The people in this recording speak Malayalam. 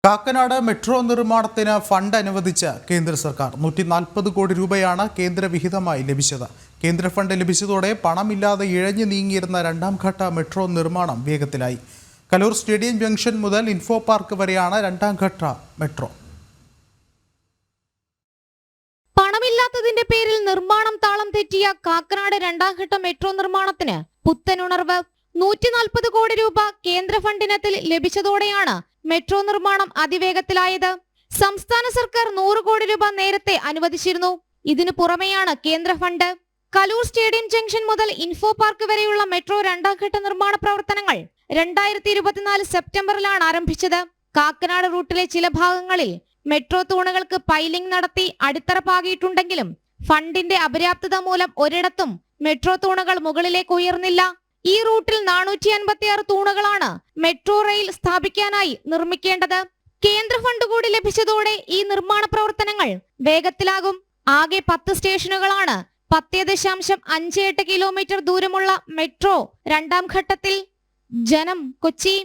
കാക്കനാട് മെട്രോ നിർമ്മാണത്തിന് ഫണ്ട് അനുവദിച്ച കേന്ദ്ര സർക്കാർ 140 കോടി രൂപയാണ് കേന്ദ്ര വിഹിതമായി ലഭിച്ചത്. കേന്ദ്ര ഫണ്ട് ലഭിച്ചതോടെ പണമില്ലാതെ ഇഴഞ്ഞു നീങ്ങിയിരുന്ന രണ്ടാം ഘട്ട മെട്രോ നിർമ്മാണം വേഗത്തിലായി. കലൂർ സ്റ്റേഡിയം ജംഗ്ഷൻ മുതൽ ഇൻഫോ പാർക്ക് വരെയാണ് രണ്ടാം ഘട്ട മെട്രോ. പണമില്ലാത്തതിന്റെ പേരിൽ നിർമ്മാണം താളം തെറ്റിയ കാക്കനാട് രണ്ടാം ഘട്ട മെട്രോ നിർമ്മാണത്തിന് പുത്തനുണർവ്. 140 കോടി രൂപ കേന്ദ്ര ഫണ്ടിനത്തിൽ ലഭിച്ചതോടെയാണ് മെട്രോ നിർമ്മാണം അതിവേഗത്തിലായത്. സംസ്ഥാന സർക്കാർ 100 കോടി രൂപ നേരത്തെ അനുവദിച്ചിരുന്നു. ഇതിനു പുറമെയാണ് കേന്ദ്ര ഫണ്ട്. കലൂർ സ്റ്റേഡിയം ജംഗ്ഷൻ മുതൽ ഇൻഫോ പാർക്ക് വരെയുള്ള മെട്രോ രണ്ടാം ഘട്ട നിർമ്മാണ പ്രവർത്തനങ്ങൾ 2024 സെപ്റ്റംബറിലാണ് ആരംഭിച്ചത്. കാക്കനാട് റൂട്ടിലെ ചില ഭാഗങ്ങളിൽ മെട്രോ തൂണുകൾക്ക് പൈലിംഗ് നടത്തി അടിത്തറ പാകിയിട്ടുണ്ടെങ്കിലും ഫണ്ടിന്റെ അപര്യാപ്തത മൂലം ഒരിടത്തും മെട്രോ തൂണുകൾ മുകളിലേക്ക് ഉയർന്നില്ല. ഈ റൂട്ടിൽ 456 തൂണുകളാണ് മെട്രോ റെയിൽ സ്ഥാപിക്കാനായി നിർമ്മിക്കേണ്ടത്. കേന്ദ്ര ഫണ്ട് കൂടി ലഭിച്ചതോടെ ഈ നിർമ്മാണ പ്രവർത്തനങ്ങൾ വേഗത്തിലാകും. ആകെ 10 സ്റ്റേഷനുകളാണ് 10.58 കിലോമീറ്റർ ദൂരമുള്ള മെട്രോ രണ്ടാം ഘട്ടത്തിൽ. ജനം, കൊച്ചി.